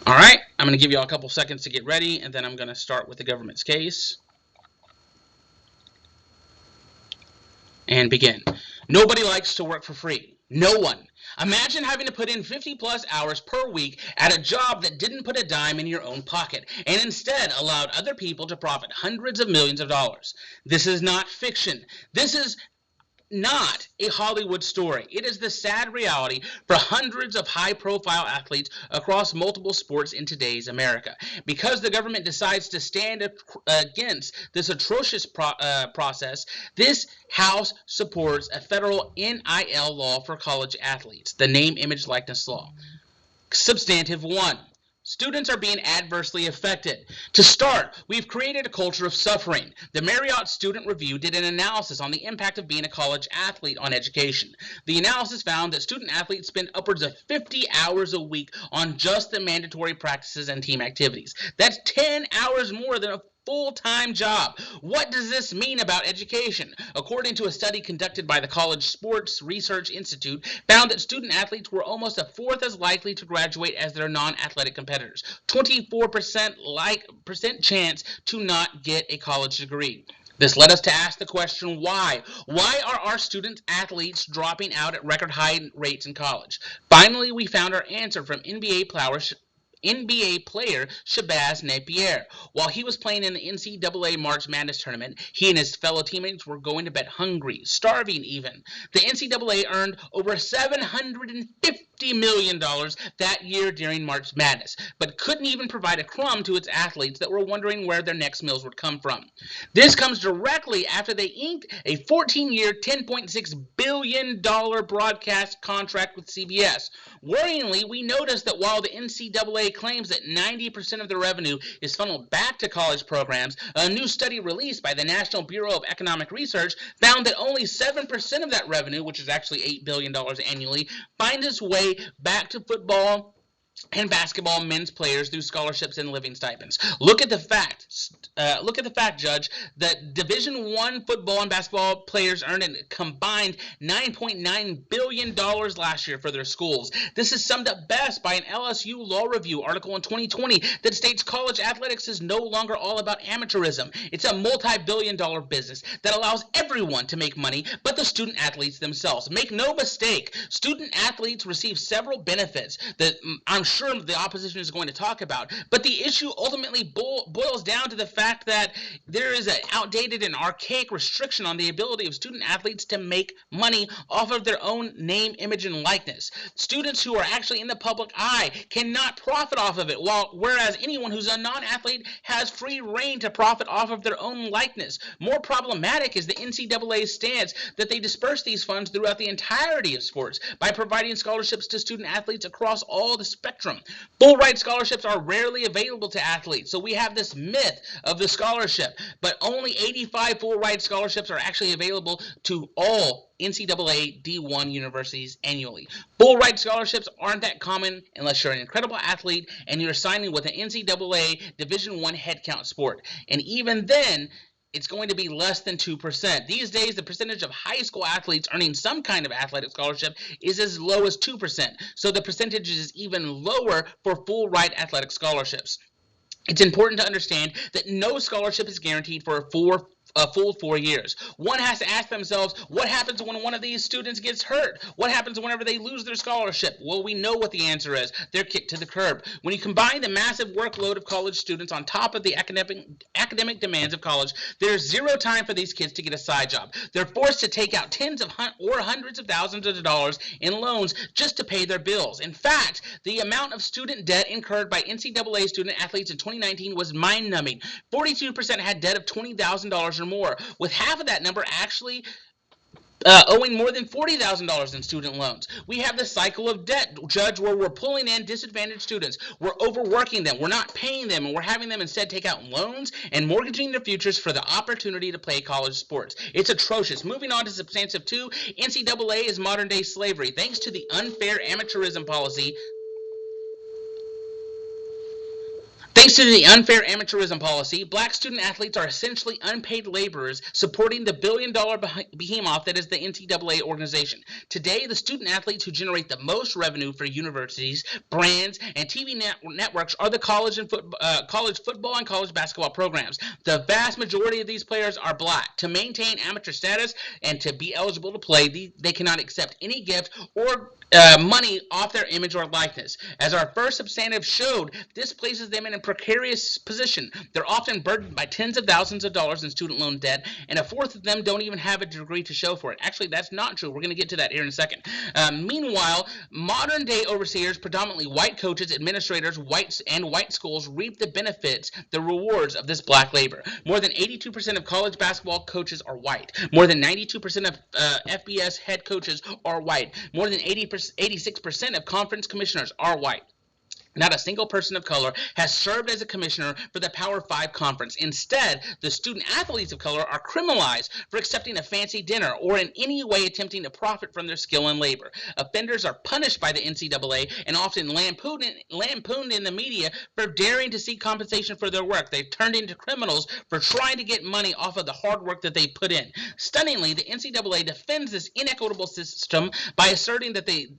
All right, I'm going to give you all a couple seconds to get ready, and then I'm going to start with the government's case and begin. Nobody likes to work for free. No one. Imagine having to put in 50-plus hours per week at a job that didn't put a dime in your own pocket and instead allowed other people to profit hundreds of millions of dollars. This is not fiction. This is not a Hollywood story. It is the sad reality for hundreds of high-profile athletes across multiple sports in today's America. Because the government decides to stand against this atrocious process, this House supports a federal NIL law for college athletes, the Name, Image, Likeness Law. Substantive 1. Students are being adversely affected. To start, we've created a culture of suffering. The Marriott Student Review did an analysis on the impact of being a college athlete on education. The analysis found that student athletes spend upwards of 50 hours a week on just the mandatory practices and team activities. That's 10 hours more than a full-time job. What does this mean about education? According to a study conducted by the College Sports Research Institute, found that student athletes were almost a fourth as likely to graduate as their non-athletic competitors. 24% chance to not get a college degree. This led us to ask the question, why? Why are our student athletes dropping out at record high rates in college? Finally, we found our answer from NBA player Shabazz Napier. While he was playing in the NCAA March Madness tournament, he and his fellow teammates were going to bed hungry, starving even. The NCAA earned over $750 million that year during March Madness, but couldn't even provide a crumb to its athletes that were wondering where their next meals would come from. This comes directly after they inked a 14-year, $10.6 billion broadcast contract with CBS. Worryingly, we noticed that while the NCAA claims that 90% of the revenue is funneled back to college programs, a new study released by the National Bureau of Economic Research found that only 7% of that revenue, which is actually $8 billion annually, finds its way back to football and basketball men's players through scholarships and living stipends. Look at the fact, Judge, that Division I football and basketball players earned a combined $9.9 billion last year for their schools. This is summed up best by an LSU Law Review article in 2020 that states college athletics is no longer all about amateurism. It's a multi-billion-dollar business that allows everyone to make money but the student athletes themselves. Make no mistake, student athletes receive several benefits that I'm sure the opposition is going to talk about, but the issue ultimately boils down to the fact that there is an outdated and archaic restriction on the ability of student athletes to make money off of their own name, image, and likeness. Students who are actually in the public eye cannot profit off of it, whereas anyone who's a non-athlete has free reign to profit off of their own likeness. More problematic is the NCAA's stance that they disperse these funds throughout the entirety of sports by providing scholarships to student athletes across all the spectrum. Full ride scholarships are rarely available to athletes, so we have this myth of the scholarship, but only 85 full ride scholarships are actually available to all NCAA D1 universities annually. Full ride scholarships aren't that common unless you're an incredible athlete and you're signing with an NCAA Division I headcount sport, and even then, it's going to be less than 2%. These days, the percentage of high school athletes earning some kind of athletic scholarship is as low as 2%, so the percentage is even lower for full ride athletic scholarships. It's important to understand that no scholarship is guaranteed for a full 4 years. One has to ask themselves, what happens when one of these students gets hurt? What happens whenever they lose their scholarship? Well, we know what the answer is. They're kicked to the curb. When you combine the massive workload of college students on top of the academic demands of college, there's zero time for these kids to get a side job. They're forced to take out tens of or hundreds of thousands of dollars in loans just to pay their bills. In fact, the amount of student debt incurred by NCAA student athletes in 2019 was mind-numbing. 42% had debt of $20,000 or more, with half of that number actually owing more than $40,000 in student loans. We have the cycle of debt, Judge, where we're pulling in disadvantaged students. We're overworking them. We're not paying them, and we're having them instead take out loans and mortgaging their futures for the opportunity to play college sports. It's atrocious. Moving on to substantive 2, NCAA is modern-day slavery. Thanks to the unfair amateurism policy Thanks to the unfair amateurism policy, black student athletes are essentially unpaid laborers supporting the billion-dollar behemoth that is the NCAA organization. Today, the student athletes who generate the most revenue for universities, brands, and TV networks are the college football and college basketball programs. The vast majority of these players are black. To maintain amateur status and to be eligible to play, they cannot accept any gift or money off their image or likeness. As our first substantive showed, this places them in a precarious position. They're often burdened by tens of thousands of dollars in student loan debt, and a fourth of them don't even have a degree to show for it. Actually, that's not true. We're going to get to that here in a second. Meanwhile, modern-day overseers, predominantly white coaches, administrators, white schools, reap the benefits, the rewards of this black labor. More than 82% of college basketball coaches are white. More than 92% of FBS head coaches are white. More than 86% of conference commissioners are white. Not a single person of color has served as a commissioner for the Power 5 conference. Instead, the student athletes of color are criminalized for accepting a fancy dinner or in any way attempting to profit from their skill and labor. Offenders are punished by the NCAA and often lampooned in the media for daring to seek compensation for their work. They've turned into criminals for trying to get money off of the hard work that they put in. Stunningly, the NCAA defends this inequitable system by asserting that the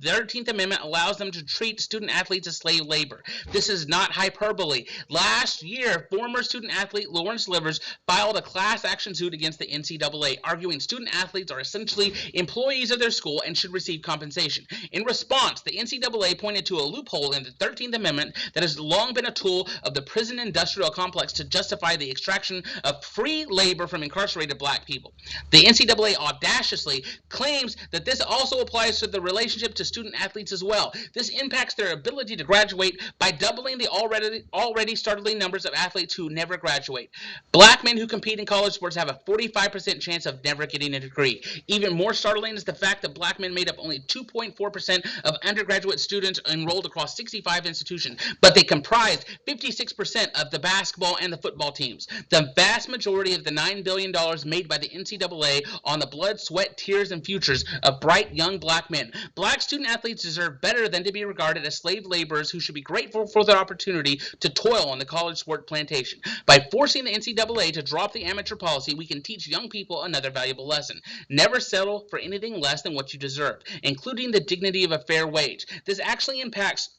13th Amendment allows them to treat student athletes as slave labor. This is not hyperbole. Last year, former student athlete Lawrence Livers filed a class action suit against the NCAA, arguing student athletes are essentially employees of their school and should receive compensation. In response, the NCAA pointed to a loophole in the 13th Amendment that has long been a tool of the prison industrial complex to justify the extraction of free labor from incarcerated black people. The NCAA audaciously claims that this also applies to the relationship to student athletes as well. This impacts their ability to graduate by doubling the already startling numbers of athletes who never graduate. Black men who compete in college sports have a 45% chance of never getting a degree. Even more startling is the fact that black men made up only 2.4% of undergraduate students enrolled across 65 institutions, but they comprised 56% of the basketball and the football teams. The vast majority of the $9 billion made by the NCAA on the blood, sweat, tears, and futures of bright young black men. Black student athletes deserve better than to be regarded as slave laborers who should be grateful for their opportunity to toil on the college sport plantation. By forcing the NCAA to drop the amateur policy, we can teach young people another valuable lesson. Never settle for anything less than what you deserve, including the dignity of a fair wage. This actually impacts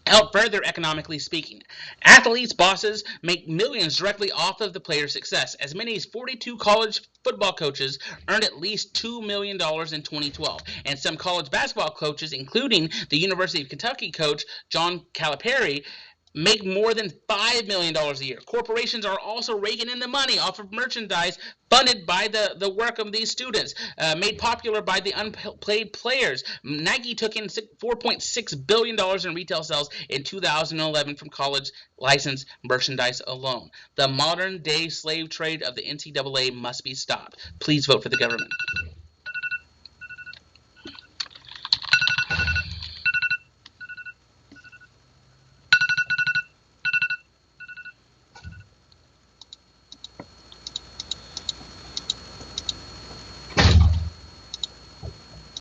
out further economically speaking. Athletes' bosses make millions directly off of the player's success. As many as 42 college football coaches earned at least $2 million in 2012. And some college basketball coaches, including the University of Kentucky coach John Calipari, make more than $5 million a year. Corporations are also raking in the money off of merchandise funded by the work of these students, made popular by the unpaid players. Nike took in $4.6 billion in retail sales in 2011 from college licensed merchandise alone. The modern-day slave trade of the NCAA must be stopped. Please vote for the government.